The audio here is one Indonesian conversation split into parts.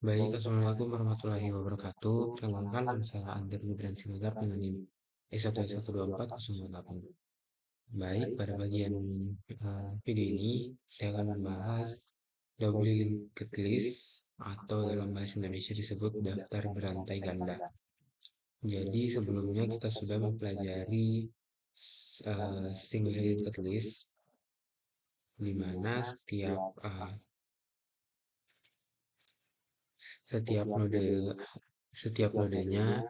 Baik, Assalamualaikum warahmatullahi wabarakatuh. Perkenalkan, nama saya Andre Gibran Siregar dengan NIM S1S12408. Baik, pada bagian video ini, saya akan membahas doubly linked list atau dalam bahasa Indonesia disebut daftar berantai ganda. Jadi sebelumnya kita sudah mempelajari single linked list, di mana setiap nodenya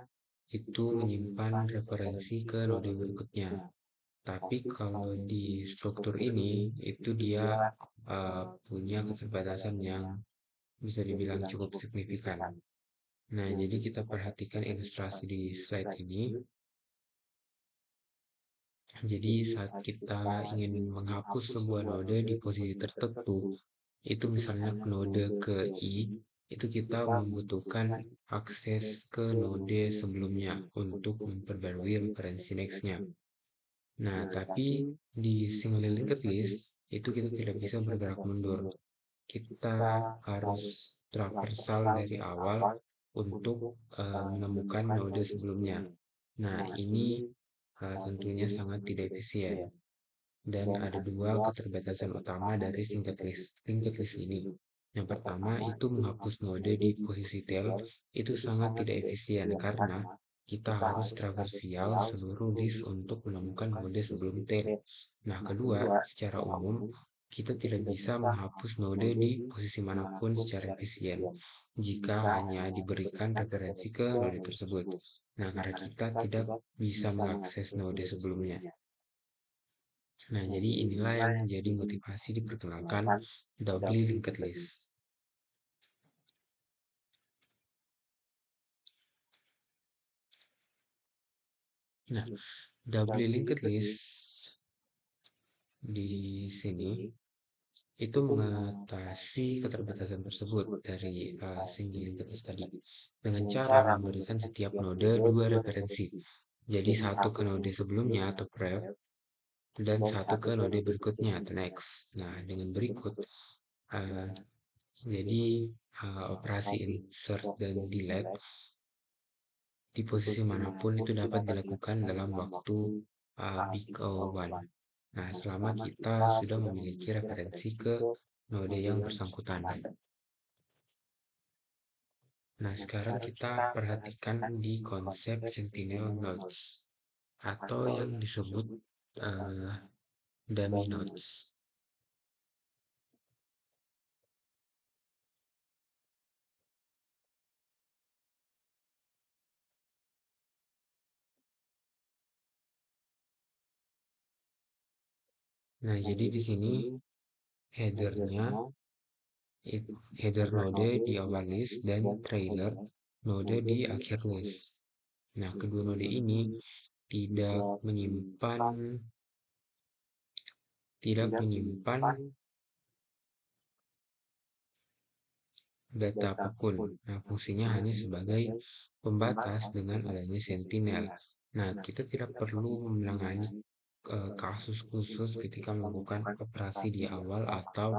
itu menyimpan referensi ke node berikutnya. Tapi kalau di struktur ini, itu dia punya keterbatasan yang bisa dibilang cukup signifikan. Nah, jadi kita perhatikan ilustrasi di slide ini. Jadi saat kita ingin menghapus sebuah node di posisi tertentu, itu misalnya node ke I, itu kita membutuhkan akses ke node sebelumnya untuk memperbarui referensi next-nya. Nah, tapi di single linked list itu kita tidak bisa bergerak mundur. Kita harus traversal dari awal untuk menemukan node sebelumnya. Nah, ini tentunya sangat tidak efisien. Dan ada dua keterbatasan utama dari linked list ini. Yang pertama itu menghapus node di posisi tail itu sangat tidak efisien karena kita harus traversial seluruh list untuk menemukan node sebelum tail. Nah, kedua, secara umum kita tidak bisa menghapus node di posisi manapun secara efisien jika hanya diberikan referensi ke node tersebut. Nah, karena kita tidak bisa mengakses node sebelumnya. Nah, jadi inilah yang menjadi motivasi diperkenalkan doubly linked list. Nah, doubly linked list di sini itu mengatasi keterbatasan tersebut dari single linked list tadi dengan cara memberikan setiap node dua referensi. Jadi satu ke node sebelumnya atau pref dan satu ke node berikutnya atau next. Nah, dengan berikut jadi operasi insert dan delete di posisi manapun itu dapat dilakukan dalam waktu big O1. Nah, selama kita sudah memiliki referensi ke node yang bersangkutan. Nah, sekarang kita perhatikan di konsep sentinel nodes atau yang disebut dummy nodes. Nah, jadi di sini headernya header node di awal list dan trailer node di akhir list. Nah, kedua node ini tidak menyimpan data apapun. Nah, fungsinya hanya sebagai pembatas dengan adanya sentinel. Nah, kita tidak perlu menangani kasus khusus ketika melakukan operasi di awal atau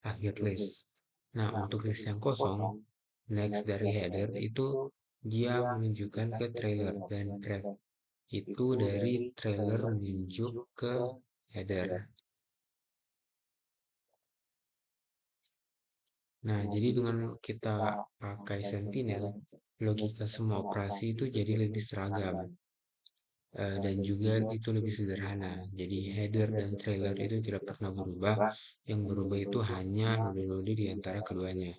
akhir list. Nah, untuk list yang kosong, next dari header itu dia menunjukkan ke trailer dan pref itu dari trailer menunjuk ke header. Nah, jadi dengan kita pakai sentinel, logika semua operasi itu jadi lebih seragam. Dan juga itu lebih sederhana. Jadi header dan trailer itu tidak pernah berubah. Yang berubah itu hanya node-node di antara keduanya.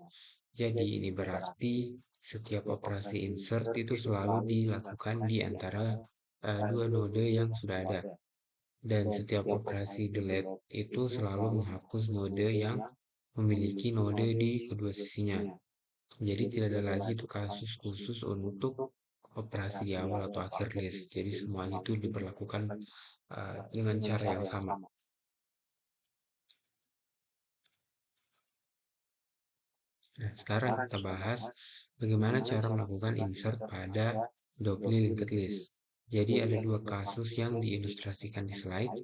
Jadi ini berarti setiap operasi insert itu selalu dilakukan di antara dua node yang sudah ada. Dan setiap operasi delete itu selalu menghapus node yang memiliki node di kedua sisinya. Jadi tidak ada lagi itu kasus khusus untuk operasi di awal atau akhir list. Jadi semuanya itu diberlakukan dengan cara yang sama. Nah, sekarang kita bahas bagaimana cara melakukan insert pada doubly linked list. Jadi ada dua kasus yang diilustrasikan di slide.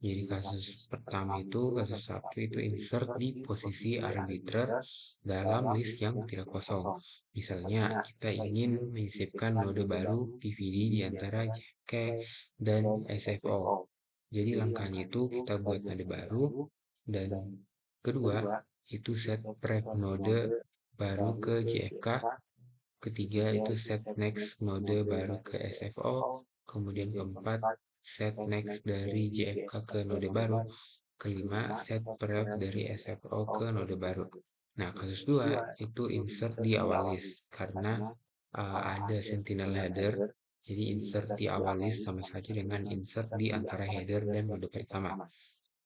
Jadi kasus pertama itu, kasus satu itu insert di posisi arbiter dalam list yang tidak kosong. Misalnya kita ingin menyisipkan node baru PVD di antara JFK dan SFO. Jadi langkahnya itu kita buat node baru, dan kedua itu set pref node baru ke JFK. Ketiga itu set next node baru ke SFO. Kemudian keempat, set next dari JFK ke node baru. Kelima, set pref dari SFO ke node baru. Nah, kasus 2 itu insert di awal list karena ada sentinel header. Jadi insert di awal list sama saja dengan insert di antara header dan node pertama.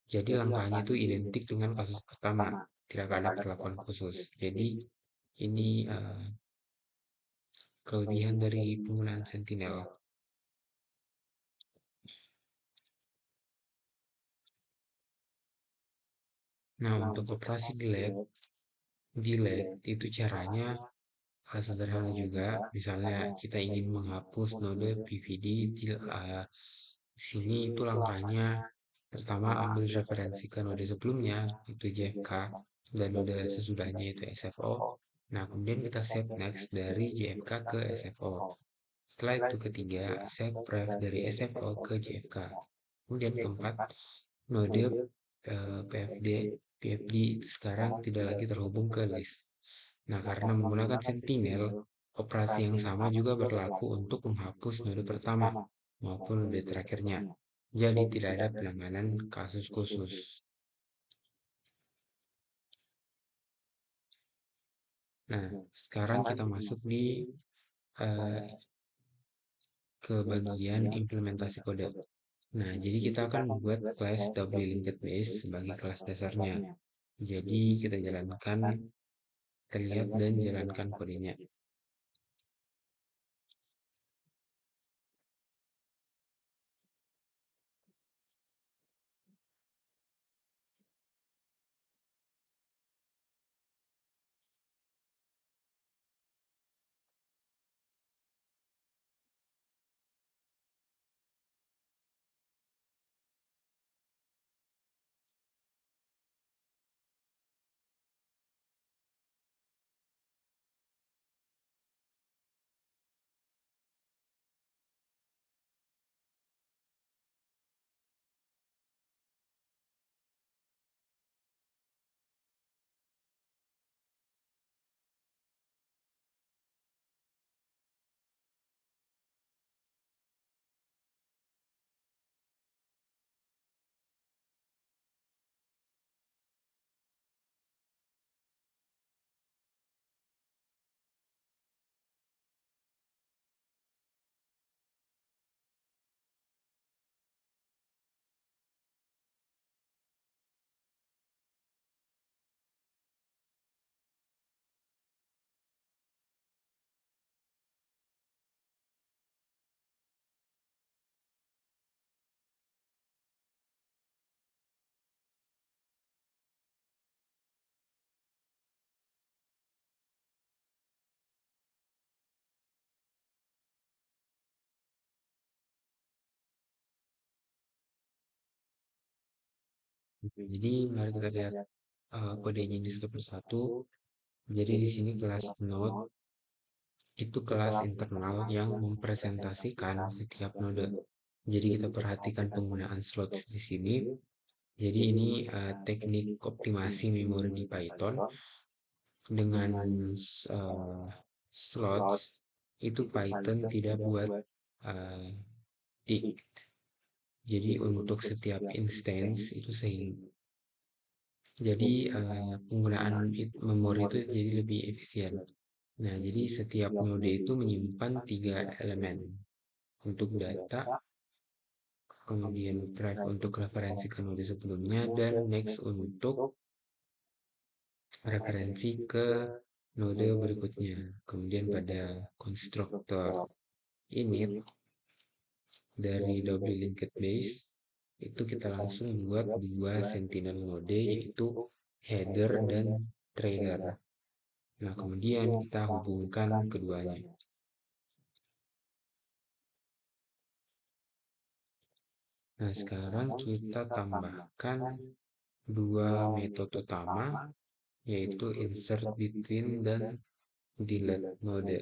Jadi langkahnya itu identik dengan kasus pertama, tidak ada perlakuan khusus. Jadi ini kelebihan dari penggunaan sentinel. Nah, untuk operasi delete itu caranya sederhana juga. Misalnya kita ingin menghapus node PVD di sini, itu langkahnya pertama ambil referensi ke node sebelumnya itu JFK dan node sesudahnya itu SFO. Nah, kemudian kita set next dari JFK ke SFO. Setelah itu ketiga, set pref dari SFO ke JFK. Kemudian keempat, node PFD itu sekarang tidak lagi terhubung ke list. Nah, karena menggunakan sentinel, operasi yang sama juga berlaku untuk menghapus node pertama maupun node terakhirnya. Jadi tidak ada penanganan kasus khusus. Nah, sekarang kita masuk ke bagian implementasi kode. Nah, jadi kita akan membuat kelas doubly linked base sebagai kelas dasarnya. Jadi kita jalankan, terlihat dan jalankan kodenya. Jadi mari kita lihat kodenya ini satu persatu. Jadi di sini kelas node itu kelas internal yang mempresentasikan setiap node. Jadi kita perhatikan penggunaan slots di sini. Jadi ini teknik optimasi memori di Python dengan slots itu Python tidak buat dict. Jadi untuk setiap instance itu sehingga jadi penggunaan memori itu jadi lebih efisien. Nah, jadi setiap node itu menyimpan 3 elemen untuk data, kemudian pref untuk referensi ke node sebelumnya, dan next untuk referensi ke node berikutnya. Kemudian pada konstruktor init dari double linked base itu kita langsung buat dua sentinel node, yaitu header dan trailer. Nah, kemudian kita hubungkan keduanya. Nah, sekarang kita tambahkan dua metode utama, yaitu insert between dan delete node.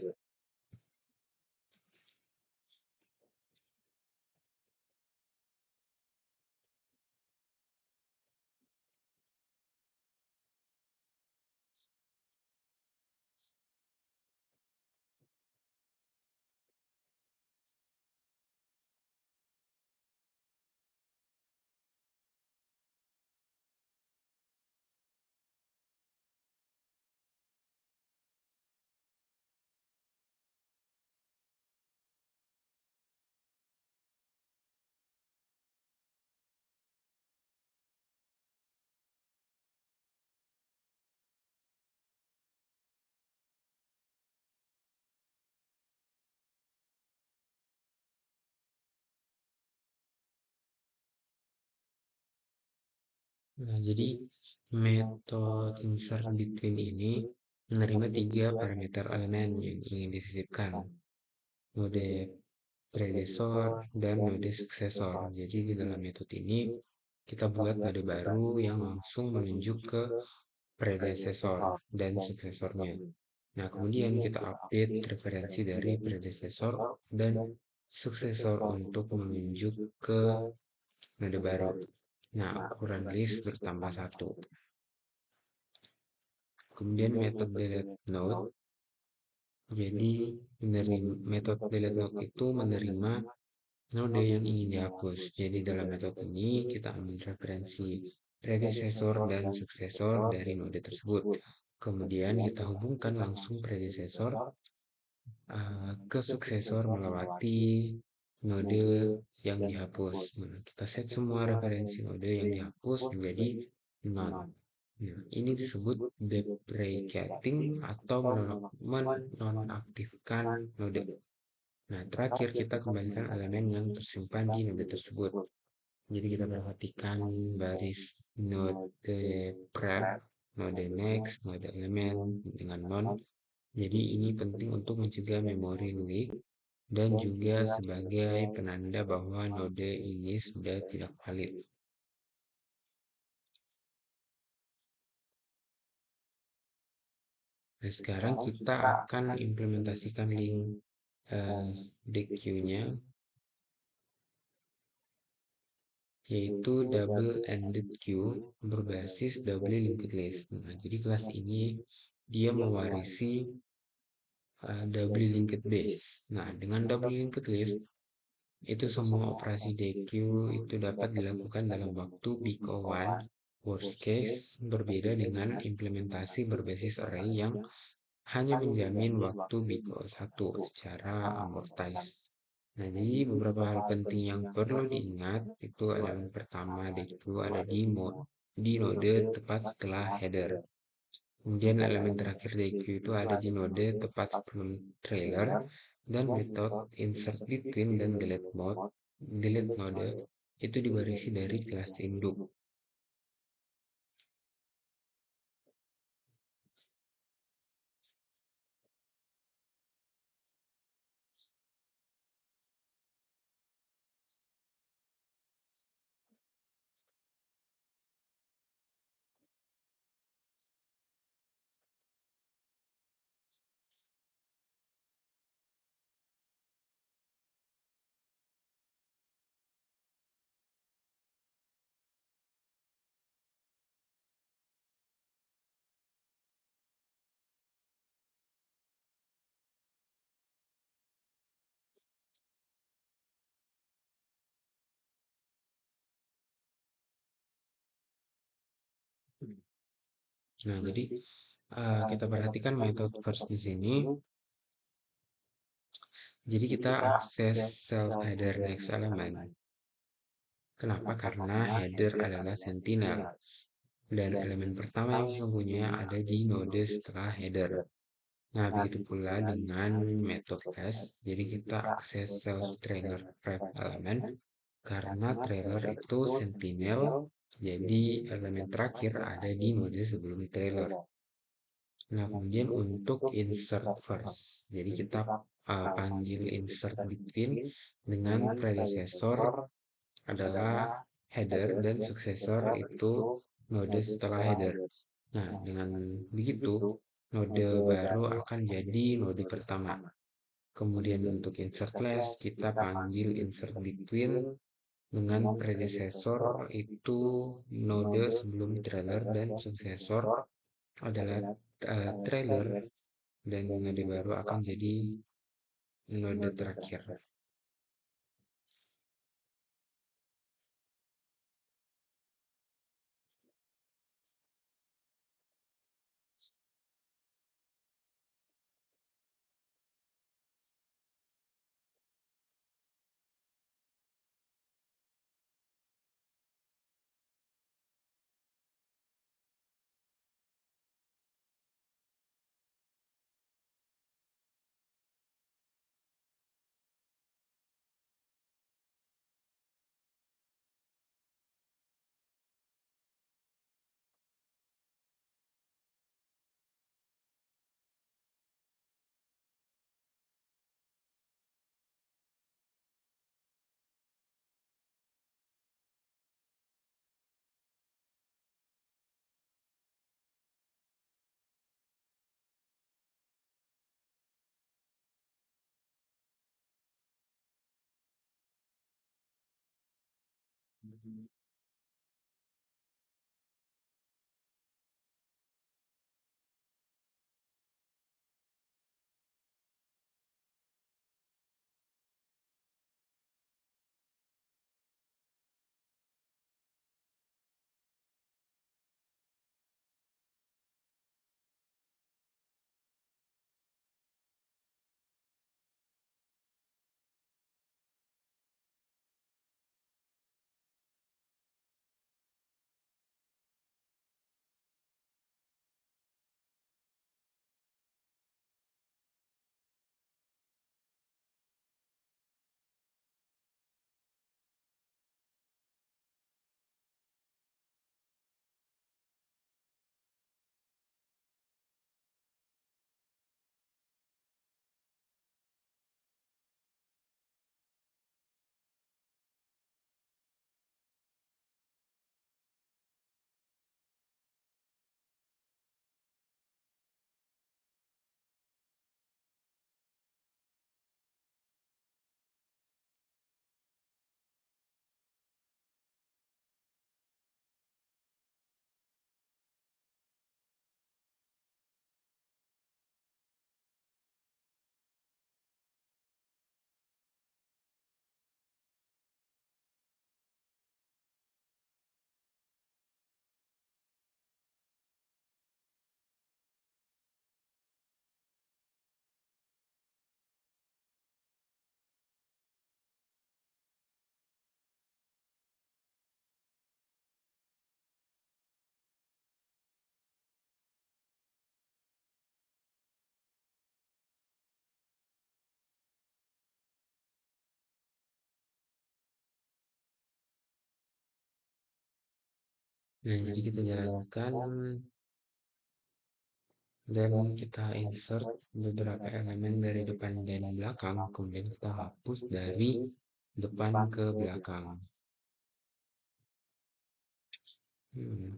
Nah, jadi metode insert between ini menerima tiga parameter elemen yang ingin disisipkan, node predesor dan node suksesor. Jadi di dalam metode ini kita buat node baru yang langsung menunjuk ke predesesor dan suksesornya. Nah, kemudian kita update referensi dari predesesor dan suksesor untuk menunjuk ke node baru. Nah, ukuran list bertambah satu. Kemudian metode delete node. Jadi metode delete node itu menerima node yang ingin dihapus. Jadi dalam metode ini kita ambil referensi predesesor dan suksesor dari node tersebut. Kemudian kita hubungkan langsung predesesor ke suksesor melewati node yang dihapus. Nah, kita set semua referensi node yang dihapus menjadi none. Nah, ini disebut deprecating atau menonaktifkan node. Nah, terakhir kita kembalikan elemen yang tersimpan di node tersebut. Jadi kita perhatikan baris node prep, node next, node elemen dengan non. Jadi ini penting untuk mencegah memori leak dan juga sebagai penanda bahwa node ini sudah tidak valid. Nah, sekarang kita akan implementasikan link DQ-nya, yaitu double-ended queue berbasis double linked list. Nah, jadi kelas ini dia mewarisi double linked base. Nah, dengan double linked list, itu semua operasi DQ itu dapat dilakukan dalam waktu big O1. Worst case berbeda dengan implementasi berbasis array yang hanya menjamin waktu big O1 secara amortized. Nah, jadi beberapa hal penting yang perlu diingat itu elemen pertama DQ ada di node tepat setelah header. Kemudian elemen terakhir DQ itu ada di node tepat sebelum trailer, dan metode insert between dan delete node itu diwarisi dari kelas induk. Nah, jadi kita perhatikan metode first di sini. Jadi kita akses self header next element. Kenapa? Karena header adalah sentinel dan elemen pertama yang sesungguhnya ada di node setelah header. Nah, begitu pula dengan metode last. Jadi kita akses self trailer prep element karena trailer itu sentinel. Jadi elemen terakhir ada di node sebelum trailer. Nah, kemudian untuk insert first. Jadi kita panggil insert between dengan predecessor adalah header dan suksesor itu node setelah header. Nah, dengan begitu, node baru akan jadi node pertama. Kemudian untuk insert last, kita panggil insert between dengan predecessor itu node sebelum trailer dan suksesor adalah trailer dan node baru akan jadi node terakhir. Nah, jadi kita jalankan dan kita insert beberapa elemen dari depan dan belakang, kemudian kita hapus dari depan ke belakang. Hmm.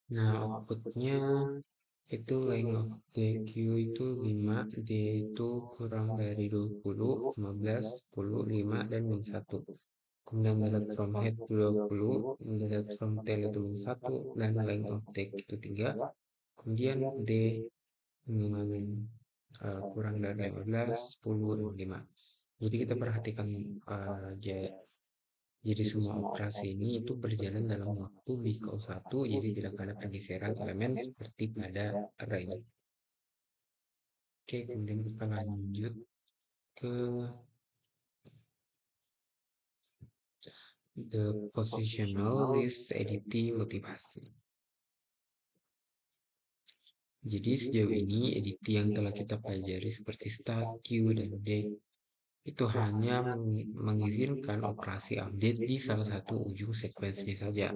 Nah, outputnya itu length of the queue itu 5, D itu kurang dari 20, 15, 10, 5, dan min 1. Kemudian delete from head 20, delete from tail itu min 1, dan length of tag itu 3. Kemudian D kurang dari 15, 10, dan 5. Jadi kita perhatikan jadi semua operasi ini itu berjalan dalam waktu biko 1, jadi tidak ada pergeseran elemen seperti pada array. Oke, kemudian kita lanjut ke the positional list editing motivasi. Jadi sejauh ini editi yang telah kita pelajari seperti start, queue, dan date itu hanya mengizinkan operasi update di salah satu ujung sekuensinya saja.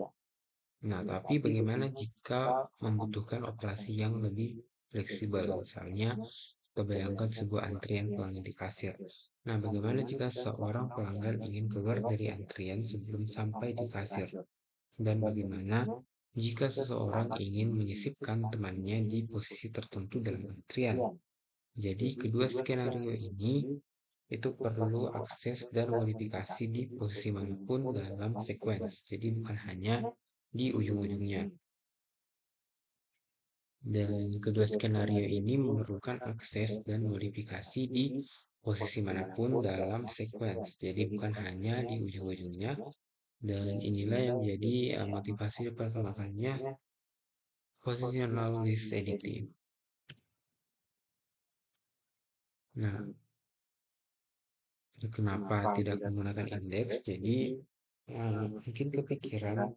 Nah, tapi bagaimana jika membutuhkan operasi yang lebih fleksibel? Misalnya, kita bayangkan sebuah antrian pelanggan di kasir. Nah, bagaimana jika seorang pelanggan ingin keluar dari antrian sebelum sampai di kasir? Dan bagaimana jika seseorang ingin menyisipkan temannya di posisi tertentu dalam antrian? Jadi, kedua skenario ini itu perlu akses dan modifikasi di posisi manapun dalam sequence. Jadi bukan hanya di ujung-ujungnya. Dan kedua skenario ini memerlukan akses dan modifikasi di posisi manapun dalam sequence. Jadi bukan hanya di ujung-ujungnya. Dan inilah yang jadi motivasi pertama kalinya positional list editing. Nah, kenapa tidak menggunakan indeks? Jadi mungkin kepikiran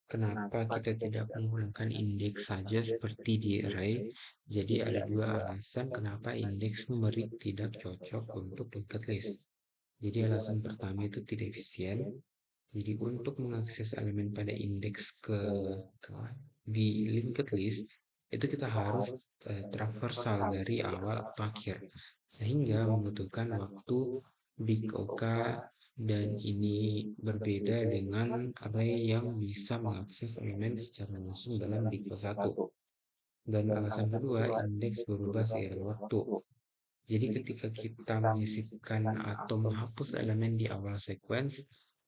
kenapa kita tidak menggunakan indeks saja seperti di array. Jadi ada dua alasan kenapa indeks numerik tidak cocok untuk linked list. Jadi alasan pertama itu tidak efisien. Jadi untuk mengakses elemen pada indeks di linked list itu kita harus traversal dari awal ke akhir, sehingga membutuhkan waktu big OK, dan ini berbeda dengan array yang bisa mengakses elemen secara langsung dalam big O1. Dan alasan kedua, indeks berubah seiring waktu. Jadi ketika kita menyisipkan atau menghapus elemen di awal sequence,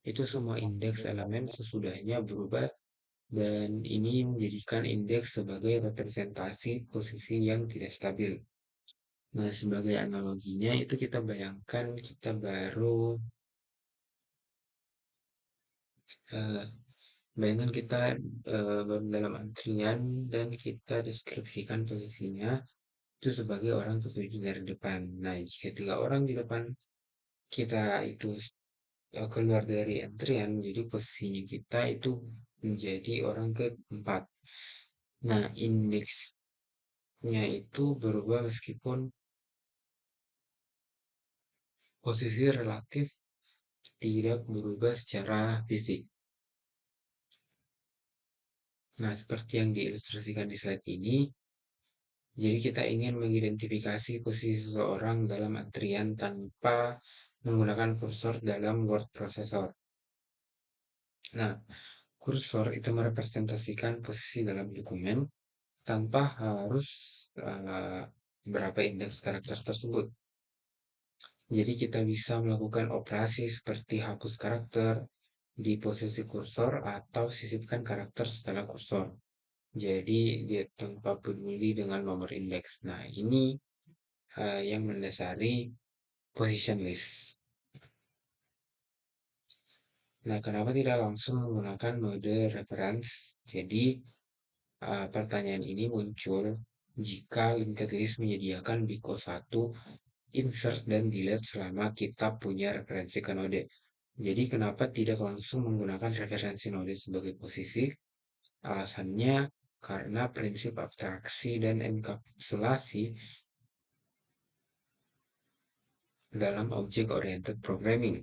itu semua indeks elemen sesudahnya berubah, dan ini menjadikan indeks sebagai representasi posisi yang tidak stabil. Nah, sebagai analoginya itu kita bayangkan kita baru bayangkan kita baru dalam antrian dan kita deskripsikan posisinya itu sebagai orang ketujuh dari depan. Nah, jika 3 orang di depan kita itu keluar dari antrian, jadi posisinya kita itu menjadi orang keempat. Nah, indeksnya itu berubah meskipun posisi relatif tidak berubah secara fisik. Nah, seperti yang diilustrasikan di slide ini, jadi kita ingin mengidentifikasi posisi seseorang dalam antrian tanpa menggunakan kursor dalam word processor. Nah, kursor itu merepresentasikan posisi dalam dokumen tanpa harus berapa indeks karakter tersebut. Jadi kita bisa melakukan operasi seperti hapus karakter di posisi kursor atau sisipkan karakter setelah kursor. Jadi dia tanpa peduli dengan nomor indeks. Nah, ini yang mendasari position list. Nah, kenapa tidak langsung menggunakan mode reference? Jadi pertanyaan ini muncul jika linked list menyediakan biko 1 insert dan delete selama kita punya referensi ke node. Jadi kenapa tidak langsung menggunakan referensi node sebagai posisi? Alasannya karena prinsip abstraksi dan enkapsulasi dalam object oriented programming.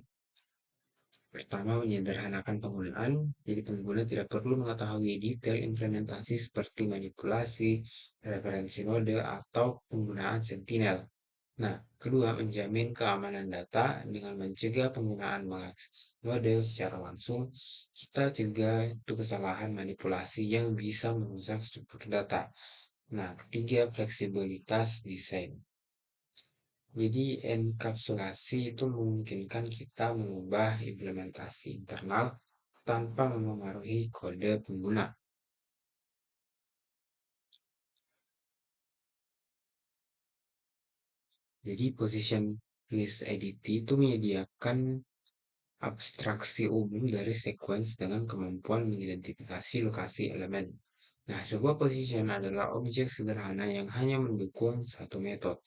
Pertama, menyederhanakan penggunaan, jadi pengguna tidak perlu mengetahui detail implementasi seperti manipulasi, referensi node, atau penggunaan sentinel. Nah, kedua, menjamin keamanan data dengan mencegah penggunaan mengakses node secara langsung. Kita cegah itu kesalahan manipulasi yang bisa merusak struktur data. Nah, ketiga, fleksibilitas desain. Jadi, enkapsulasi itu memungkinkan kita mengubah implementasi internal tanpa memengaruhi kode pengguna. Jadi, position list edit itu menyediakan abstraksi umum dari sequence dengan kemampuan mengidentifikasi lokasi elemen. Nah, sebuah position adalah objek sederhana yang hanya mendukung satu metode.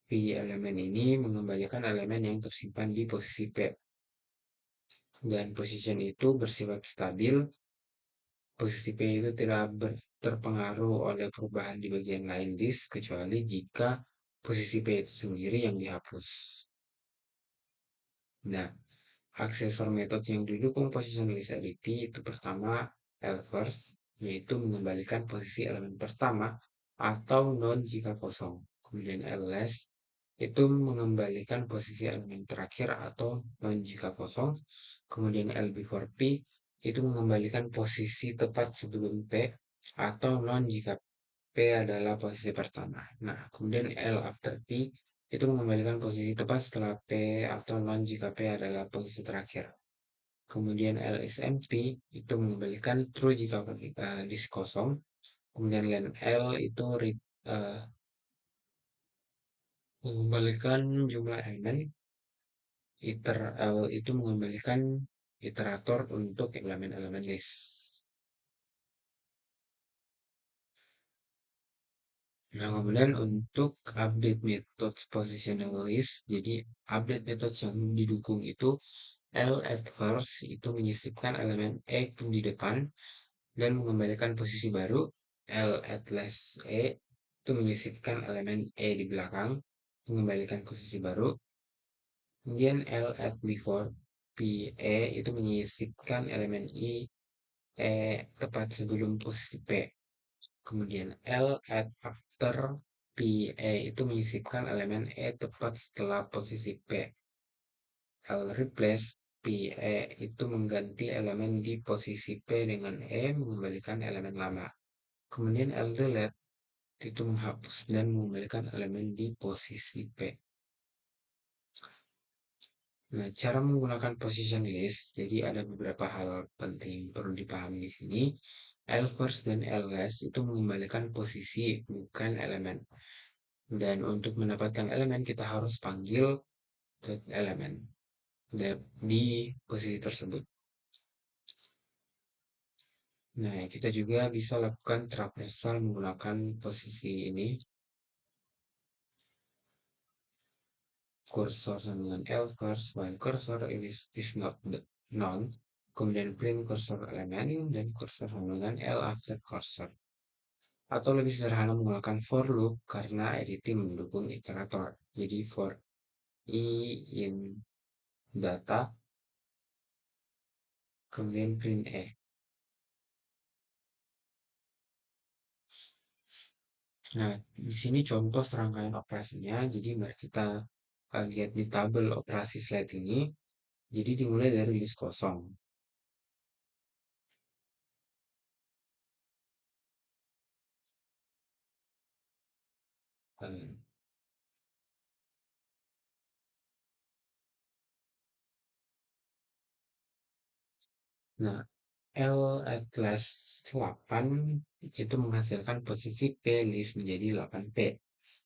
P elemen ini mengembalikan elemen yang tersimpan di posisi P. Dan position itu bersifat stabil. Posisi P itu tidak terpengaruh oleh perubahan di bagian lain disk kecuali jika posisi P itu sendiri yang dihapus. Nah, aksesor metode yang didukung positionality itu pertama L-first, yaitu mengembalikan posisi elemen pertama atau non jika kosong. Kemudian L-last itu mengembalikan posisi elemen terakhir atau non jika kosong. Kemudian L before P itu mengembalikan posisi tepat sebelum P atau non jika P adalah posisi pertama. Nah, kemudian L after P itu mengembalikan posisi tepat setelah P atau non jika P adalah posisi terakhir. Kemudian L is empty itu mengembalikan true jika disk kosong. Kemudian len L itu mengembalikan jumlah elemen. Iter L itu mengembalikan iterator untuk elemen-elemen list. Nah, kemudian untuk update methods positional list, jadi update methods yang didukung itu L at first itu menyisipkan elemen E di depan dan mengembalikan posisi baru. L at last E itu menyisipkan elemen E di belakang, mengembalikan posisi baru. Kemudian L at before PE itu menyisipkan elemen E tepat sebelum posisi P. Kemudian L at after PE itu menyisipkan elemen E tepat setelah posisi P. L replace PE itu mengganti elemen di posisi P dengan E mengembalikan elemen lama. Kemudian L delete itu menghapus dan mengembalikan elemen di posisi P. Nah, cara menggunakan position list, jadi ada beberapa hal penting perlu dipahami di sini. L first dan L last itu mengembalikan posisi, bukan elemen. Dan untuk mendapatkan elemen, kita harus panggil elemen di posisi tersebut. Nah, kita juga bisa lakukan traversal menggunakan posisi ini. Kursor dengan L first, while cursor is not none. Kemudian print kursor elemen dan kursor dengan L after cursor. Atau lebih sederhana menggunakan for loop karena editing mendukung iterator. Jadi for i in data, kemudian print e. Nah, di sini contoh serangkaian operasinya. Jadi mari kita lihat di tabel operasi slide ini. Jadi dimulai dari list kosong. Eh, Nah, L atlas 8 itu menghasilkan posisi P list menjadi 8P.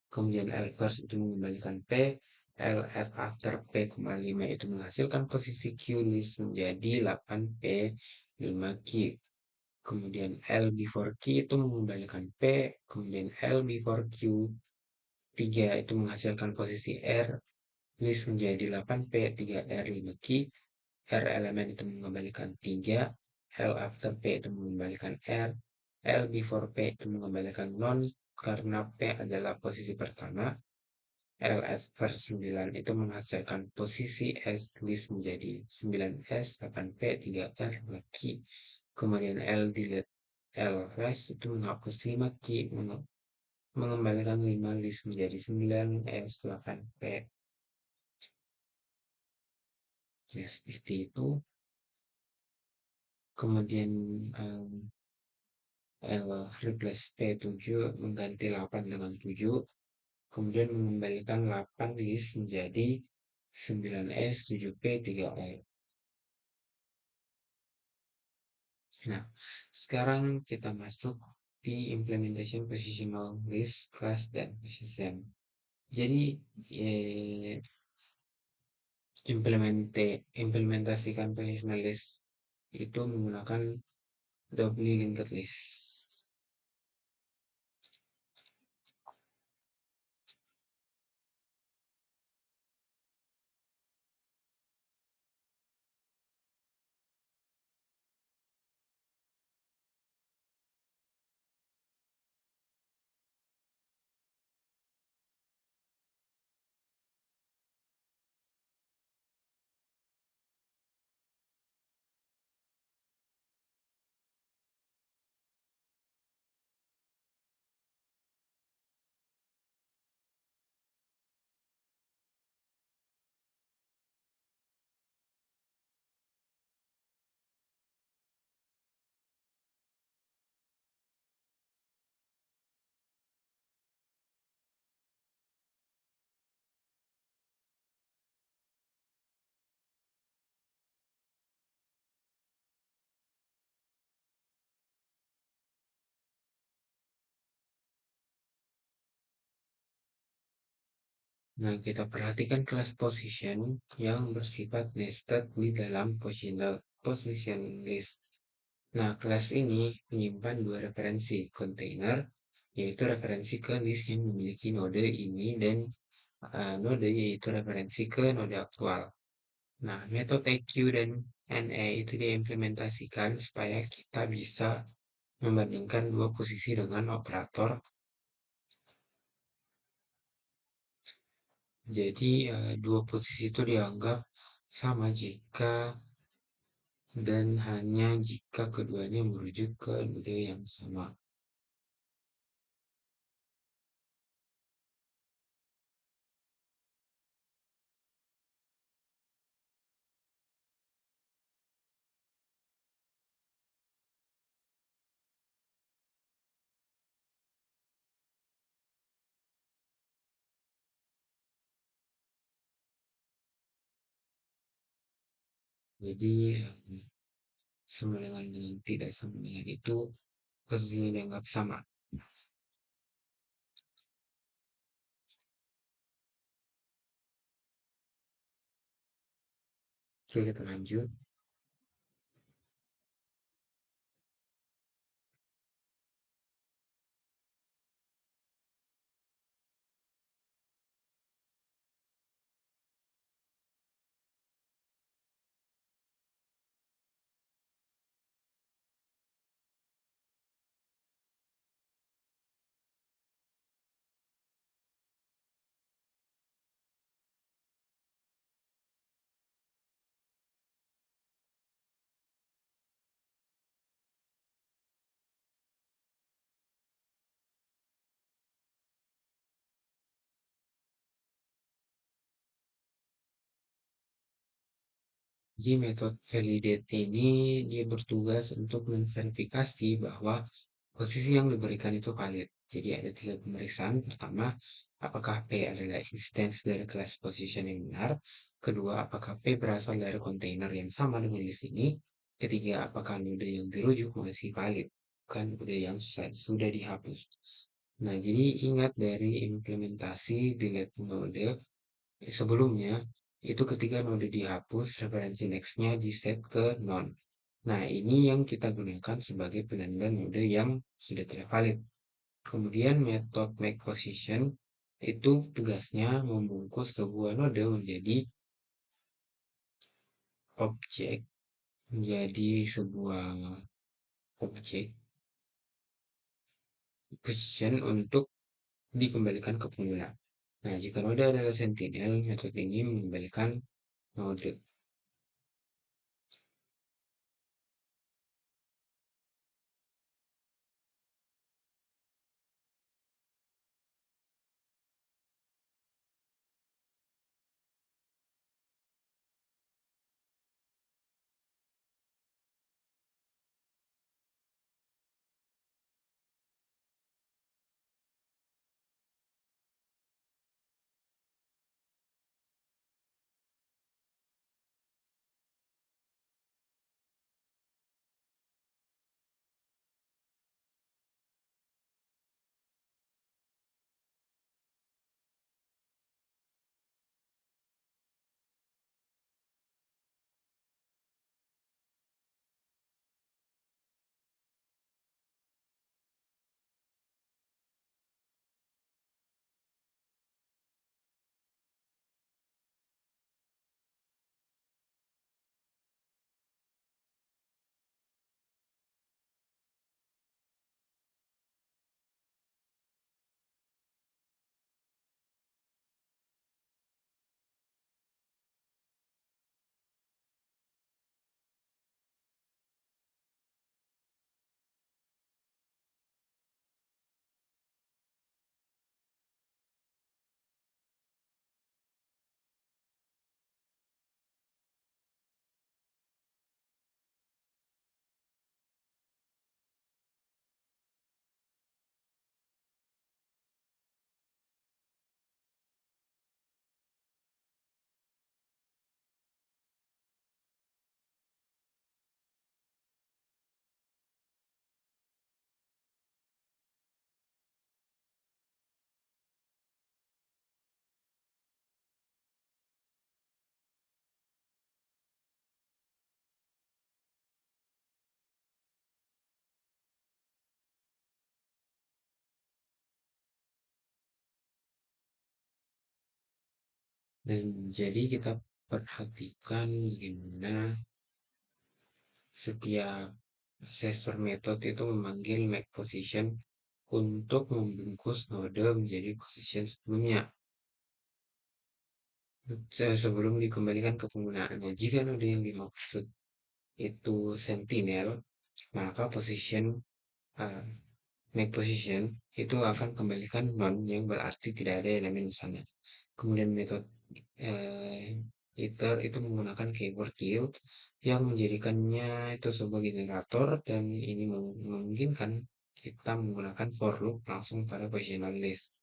Kemudian L first itu mengembalikan P, L at after P, 5 itu menghasilkan posisi Q list menjadi 8P 5Q. Kemudian L before Q itu mengembalikan P, kemudian L before Q 3 itu menghasilkan posisi R list menjadi 8P 3R 5Q. R elemen itu mengembalikan 3, L after P itu mengembalikan R, L before P itu mengembalikan non karena P adalah posisi pertama. LS per 9 itu menghasilkan posisi S list menjadi 9S 8P 3R lagi. Kemudian L delete L rest itu menghapus 5 key mengembalikan 5 list menjadi 9 8 P. Ya, seperti itu. Kemudian replace P7 mengganti 8 dengan 7. Kemudian mengembalikan 8 list menjadi 9S 7P 3E. Nah, sekarang kita masuk di implementation positional list, class, dan position. Jadi, implementasikan positional list itu menggunakan doubly linked list. Nah, kita perhatikan kelas position yang bersifat nested di dalam position list. Nah, kelas ini menyimpan dua referensi container, yaitu referensi ke list yang memiliki node ini, dan node yaitu referensi ke node aktual. Nah, metode EQ dan NE itu diimplementasikan supaya kita bisa membandingkan dua posisi dengan operator. Jadi, dua posisi itu dianggap sama jika dan hanya jika keduanya merujuk ke node yang sama. Jadi, sama dengan tidak sama dengan itu posisinya dianggap sama. Oke, kita lanjut. Jadi metode validate ini dia bertugas untuk memverifikasi bahwa posisi yang diberikan itu valid. Jadi ada tiga pemeriksaan. Pertama, apakah P adalah instance dari class position yang benar. Kedua, apakah P berasal dari kontainer yang sama dengan list ini. Ketiga, apakah node yang dirujuk masih valid, bukan node yang sudah dihapus. Nah, jadi ingat dari implementasi delete node sebelumnya, itu ketika node dihapus, referensi next-nya di set ke none. Nah, ini yang kita gunakan sebagai penanda node yang sudah tidak valid. Kemudian metode make position itu tugasnya membungkus sebuah node menjadi objek, menjadi sebuah objek position untuk dikembalikan ke pengguna. Nah, jika node adalah sentinel, metode ini mengembalikan node. Dan jadi kita perhatikan gimana setiap sensor metode itu memanggil make position untuk membungkus node menjadi position sebelumnya sebelum dikembalikan ke penggunaannya. Jika node yang dimaksud itu sentinel, maka position uh, make position itu akan kembalikan non yang berarti tidak ada elemen di sana. Kemudian metode uh, iter itu menggunakan keyword yield yang menjadikannya itu sebuah generator dan ini memungkinkan kita menggunakan for loop langsung pada positional list.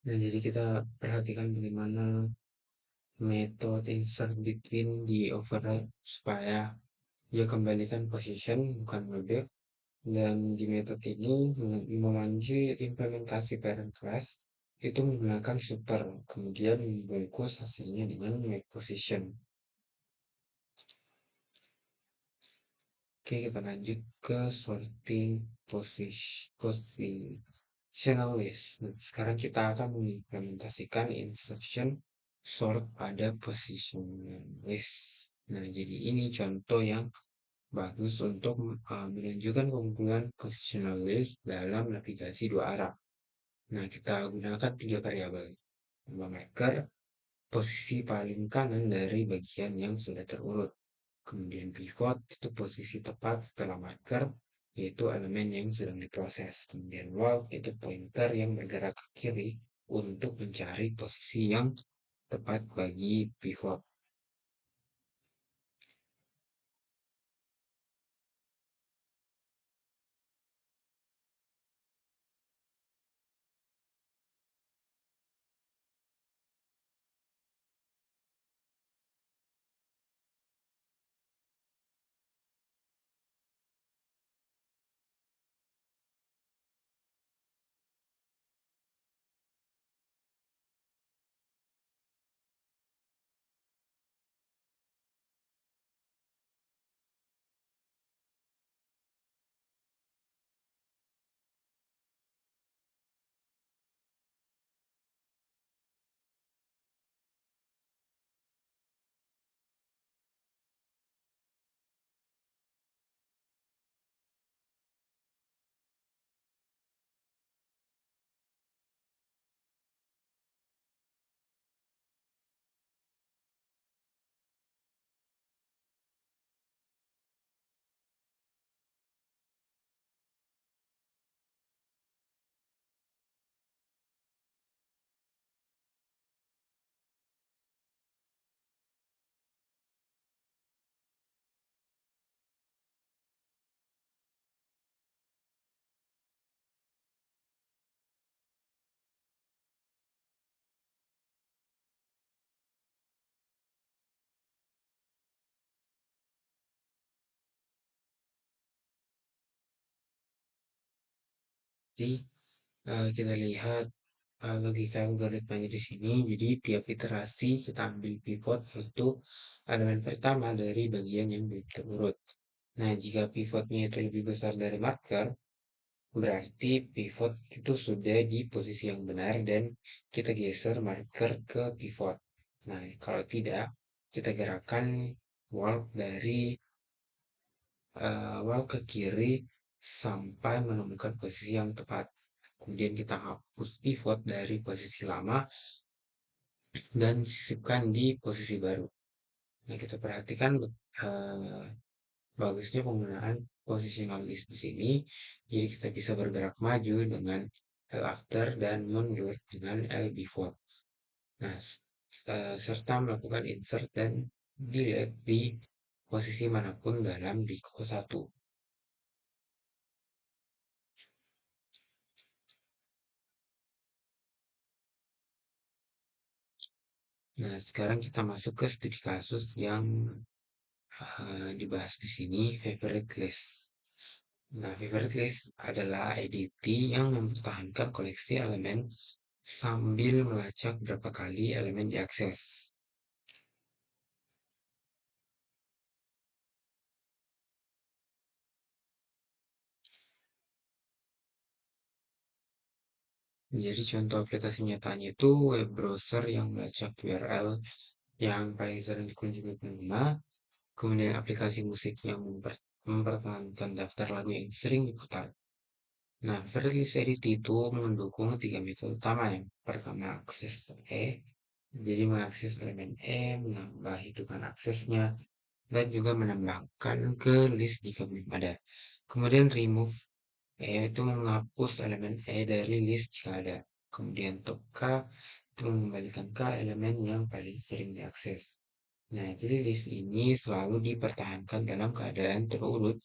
Nah, jadi kita perhatikan bagaimana metode insert between di override supaya dia kembalikan position bukan mode. Dan di metode ini memanggil implementasi parent class itu menggunakan super, kemudian membungkus hasilnya dengan make position. Oke, kita lanjut ke sorting positional list. Nah, sekarang kita akan mengimplementasikan insertion sort pada positional list. Nah, jadi ini contoh yang bagus untuk menunjukkan kumpulan positional list dalam navigasi dua arah. Nah, kita gunakan tiga variabel. Nama marker, posisi paling kanan dari bagian yang sudah terurut. Kemudian pivot, itu posisi tepat setelah marker, yaitu elemen yang sedang diproses. Kemudian wall, itu pointer yang bergerak ke kiri untuk mencari posisi yang tepat bagi pivot. Jadi, kita lihat logika algoritmanya di sini. Jadi, tiap iterasi kita ambil pivot untuk elemen pertama dari bagian yang belum terurut. Nah, jika pivotnya itu lebih besar dari marker, berarti pivot itu sudah di posisi yang benar dan kita geser marker ke pivot. Nah, kalau tidak, kita gerakan wall dari wall ke kiri sampai menemukan posisi yang tepat. Kemudian kita hapus pivot dari posisi lama dan sisipkan di posisi baru. Nah, kita perhatikan eh, bagusnya penggunaan positional list di sini. Jadi kita bisa bergerak maju dengan L after dan mundur dengan L before. Nah, serta melakukan insert dan delete di posisi manapun dalam Biko 1. Nah, sekarang kita masuk ke studi kasus yang dibahas di sini, favorite list. Nah, favorite list adalah IDT yang mempertahankan koleksi elemen sambil melacak berapa kali elemen diakses. Jadi contoh aplikasi nyatanya itu web browser yang melacak URL yang paling sering dikunjungi pengguna, kemudian aplikasi musik yang mempertahankan daftar lagu yang sering diputar. Nah, Fairless Edit itu mendukung tiga metode utama. Yang pertama, akses E, jadi mengakses elemen E, menambah hitungan aksesnya, dan juga menambahkan ke list jika belum ada. Kemudian remove E itu menghapus elemen E dari list jika ada. Kemudian top K itu mengembalikan K elemen yang paling sering diakses. Nah, jadi list ini selalu dipertahankan dalam keadaan terurut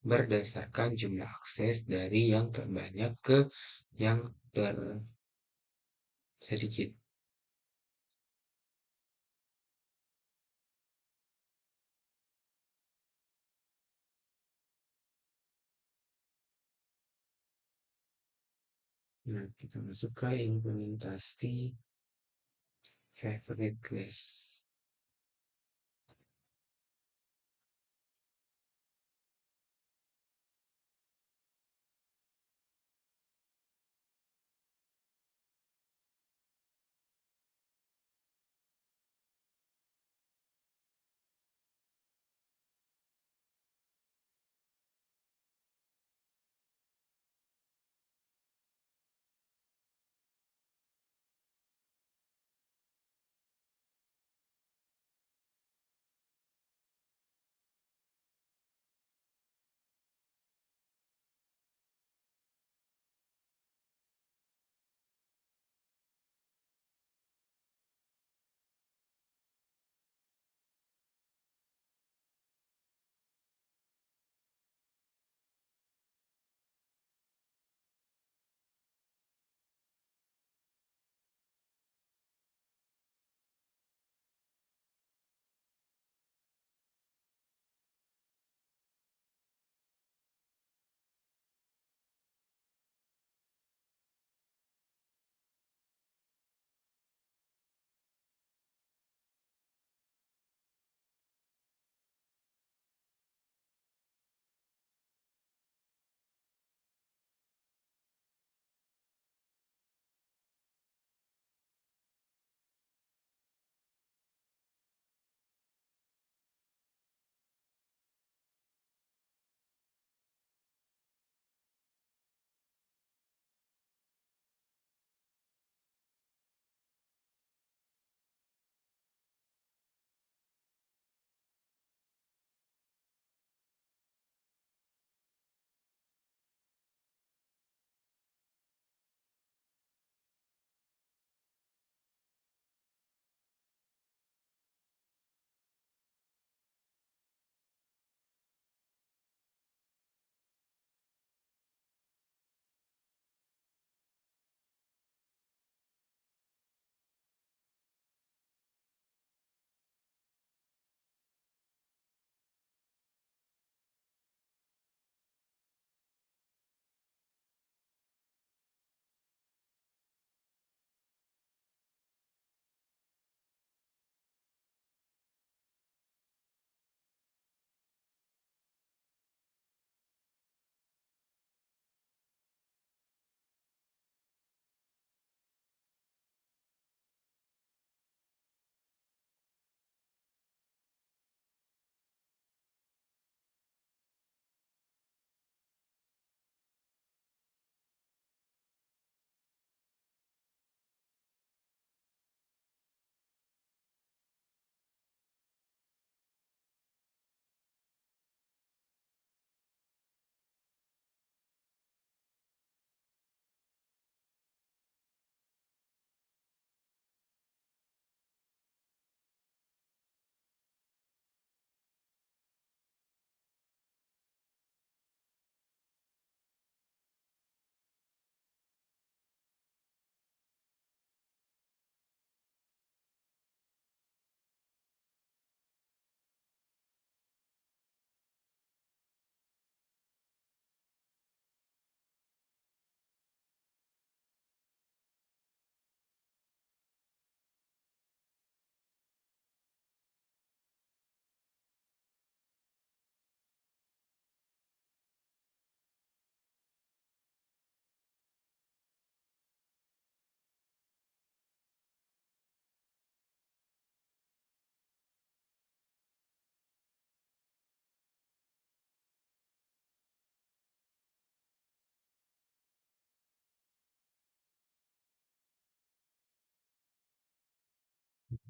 berdasarkan jumlah akses dari yang terbanyak ke yang tersedikit. sedikit. Nah, kita masuk ke implementasi favorite list.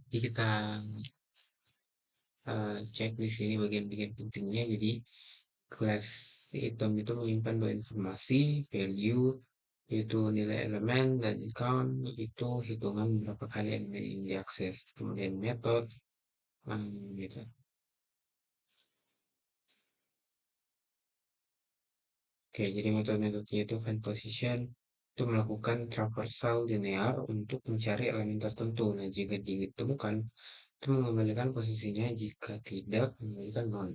Jadi kita cek di sini bagian-bagian pentingnya. Jadi kelas item itu menyimpan dua informasi, value yaitu nilai elemen, dan count itu hitungan berapa kali elemen yang diakses. Kemudian method, gitu. Oke, jadi metode-metodenya itu find position, itu melakukan traversal linear untuk mencari elemen tertentu. Nah, jika ditemukan, itu mengembalikan posisinya, jika tidak, mengembalikan non.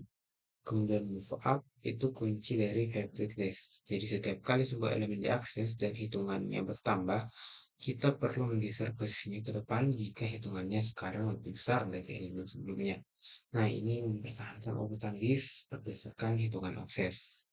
Kemudian move up itu kunci dari hybrid list. Jadi setiap kali sebuah elemen diakses dan hitungannya bertambah, kita perlu menggeser posisinya ke depan jika hitungannya sekarang lebih besar dari elemen sebelumnya. Nah, ini mempertahankan urutan list berdasarkan hitungan akses.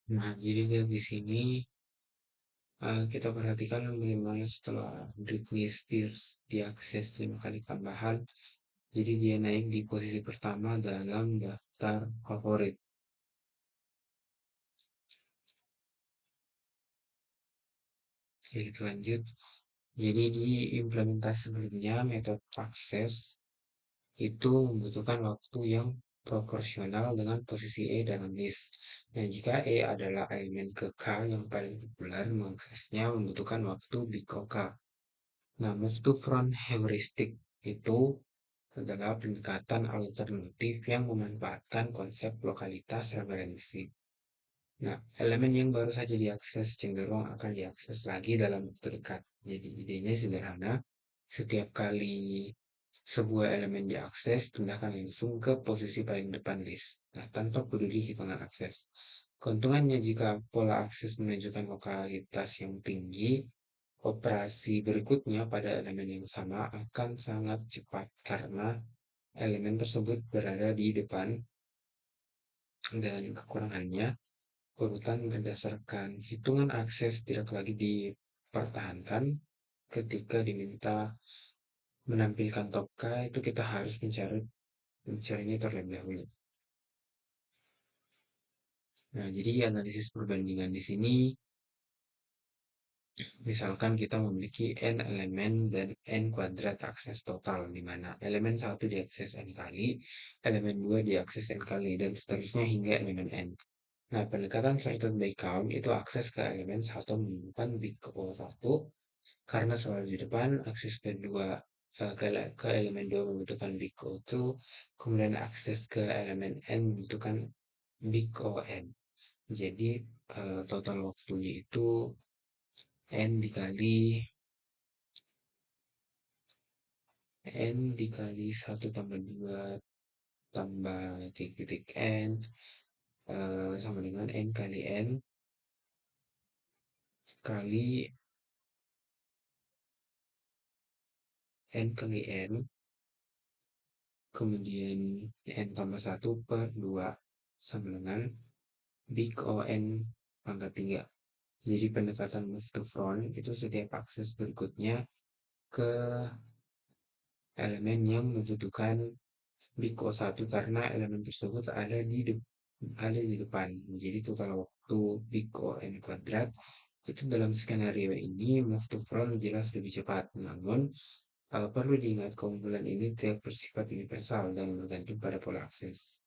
Nah, jadi di sini kita perhatikan bagaimana setelah Britney Spears diakses 5 kali tambahan, jadi dia naik di posisi pertama dalam daftar favorit. Oke, kita lanjut. Jadi di implementasi sebelumnya metode akses itu membutuhkan waktu yang proporsional dengan posisi E dalam list. Nah, jika E adalah elemen ke K yang paling populer, mengaksesnya membutuhkan waktu big OK. Nah, move to front heuristic itu adalah pendekatan alternatif yang memanfaatkan konsep lokalitas referensi. Nah, elemen yang baru saja diakses cenderung akan diakses lagi dalam waktu dekat. Jadi idenya sederhana, setiap kali sebuah elemen diakses, pindahkan langsung ke posisi paling depan list. Nah, tanpa peduli hitungan akses. Keuntungannya jika pola akses menunjukkan lokalitas yang tinggi, operasi berikutnya pada elemen yang sama akan sangat cepat karena elemen tersebut berada di depan, dan kekurangannya urutan berdasarkan hitungan akses tidak lagi dipertahankan. Ketika diminta menampilkan top K, itu kita harus mencarinya terlebih dahulu. Nah, jadi analisis perbandingan di sini, misalkan kita memiliki n elemen dan n kuadrat akses total, di mana elemen 1 diakses n kali, elemen 2 diakses n kali, dan seterusnya hingga elemen n. Nah, pendekatan sorted by count itu akses ke elemen 1 menemukan big O1 karena selalu di depan, akses kedua ke elemen 2 membutuhkan big O2, kemudian akses ke elemen n membutuhkan big On. Jadi total waktunya itu n dikali 1 tambah 2 tambah titik-titik n sama dengan n kali n kali n kemudian n tambah 1 per 2 sama dengan big On pangkat 3. Jadi pendekatan move to front itu setiap akses berikutnya ke elemen yang membutuhkan big O1 karena elemen tersebut ada di depan. Jadi total waktu big On kuadrat itu dalam skenario ini move to front jelas lebih cepat. Namun perlu diingat keunggulan ini tidak bersifat universal dan bergantung pada pola akses.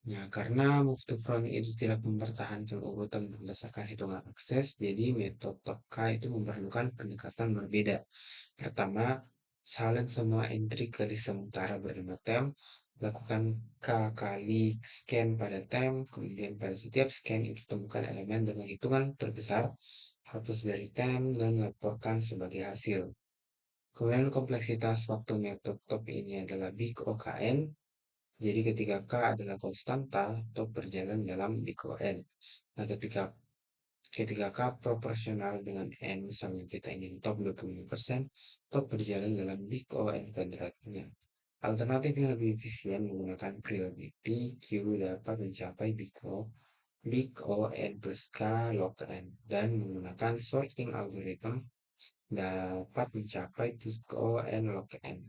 Ya, karena move to front itu tidak mempertahankan urutan berdasarkan hitungan akses, jadi metode top K itu memerlukan pendekatan berbeda. Pertama, salin semua entry ke list sementara bernama temp, lakukan K kali scan pada temp, kemudian pada setiap scan itu temukan elemen dengan hitungan terbesar, hapus dari temp, dan laporkan sebagai hasil. Kemudian kompleksitas waktu metode top ini adalah big OKN, jadi ketika K adalah konstanta, top berjalan dalam big ON. Nah, ketika K proporsional dengan N, misalnya kita ingin top 25%, top berjalan dalam big ON kuadratnya. Alternatif yang lebih efisien menggunakan priority, Q dapat mencapai big ON plus K log N, dan menggunakan sorting algorithm dapat mencapai big ON log N.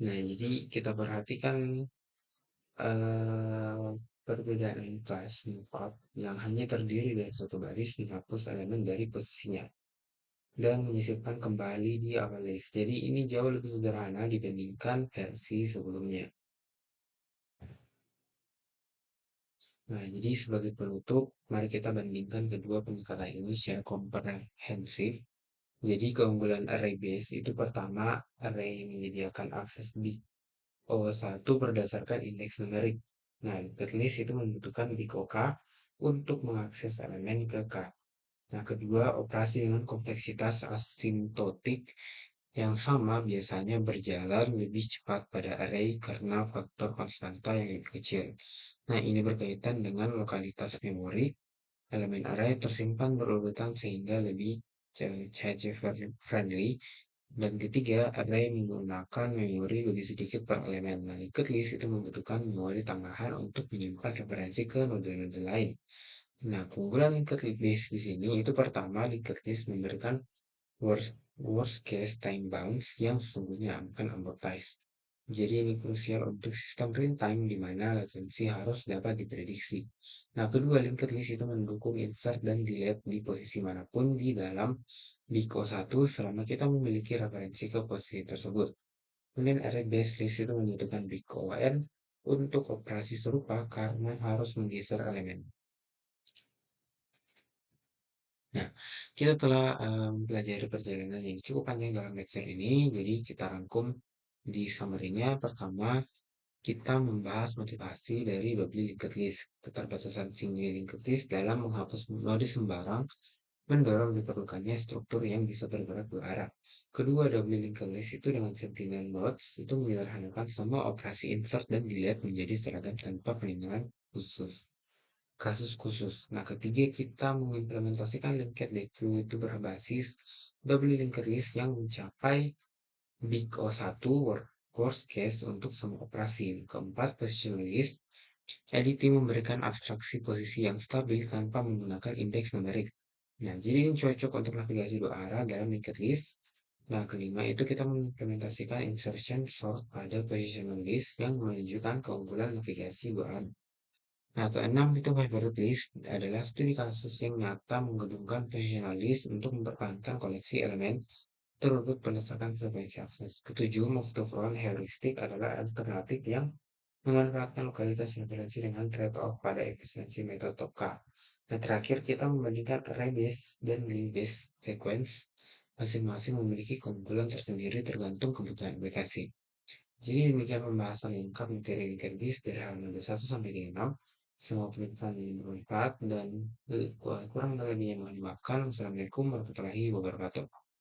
Nah, jadi kita perhatikan Perbedaan kelas move yang hanya terdiri dari satu baris menghapus elemen dari posisinya dan menyisipkan kembali di awal list. Jadi ini jauh lebih sederhana dibandingkan versi sebelumnya. Nah, jadi sebagai penutup, mari kita bandingkan kedua pendekatan ini secara komprehensif. Jadi keunggulan array base itu pertama, array yang menyediakan akses big O1 berdasarkan indeks numerik. Nah, linked list itu membutuhkan big OK untuk mengakses elemen ke K. Nah, kedua, operasi dengan kompleksitas asimptotik yang sama biasanya berjalan lebih cepat pada array karena faktor konstanta yang lebih kecil. Nah, ini berkaitan dengan lokalitas memori. Elemen array tersimpan berurutan sehingga lebih cache friendly. Dan ketiga, array menggunakan memori lebih sedikit per elemen. Nah, linked list itu membutuhkan memori tambahan untuk menyimpan referensi ke node-node lain. Nah, keunggulan linked list di sini itu pertama, linked list memberikan worst case time bounds yang sesungguhnya akan amortize. Jadi ini krusial untuk sistem real time di mana latensi harus dapat diprediksi. Nah, kedua, linked list itu mendukung insert dan delete di posisi manapun di dalam BICO1 selama kita memiliki referensi ke posisi tersebut. Kemudian array based list itu membutuhkan BICON untuk operasi serupa karena harus menggeser elemen. Nah, kita telah mempelajari perjalanan yang cukup panjang dalam lecture ini, jadi kita rangkum di summary-nya. Pertama, kita membahas motivasi dari doubly linked list, keterbatasan single linked list dalam menghapus node sembarang, mendorong diperlukannya struktur yang bisa bergerak dua arah. Kedua, doubly linked list itu dengan sentinel nodes itu menyederhanakan semua operasi insert dan delete menjadi seragam tanpa penilaian khusus kasus khusus. Nah, ketiga kita mengimplementasikan linked list itu berbasis double linked list yang mencapai big O1 worst case untuk semua operasi. Keempat, positional list. EDT memberikan abstraksi posisi yang stabil tanpa menggunakan indeks numerik. Nah, jadi ini cocok untuk navigasi dua arah dalam linked list. Nah, kelima itu kita mengimplementasikan insertion sort pada positional list yang menunjukkan keunggulan navigasi dua arah. Nah, keenam itu favorite list adalah studi kasus yang nyata menggabungkan positional list untuk mempertahankan koleksi elemen terurut berdasarkan frekuensi akses. Ketujuh, move to front heuristic adalah alternatif yang memanfaatkan lokalitas referensi dengan trade-off pada efisiensi metode top K. Nah, terakhir kita membandingkan array base dan link base sequence. Masing-masing memiliki keunggulan tersendiri tergantung kebutuhan aplikasi. Jadi demikian pembahasan lengkap materi linked list dari halaman 21 sampai 6. Semua penjelasan ini bermanfaat dan kurang lebihnya mohon dimaafkan. Wassalamualaikum warahmatullahi wabarakatuh.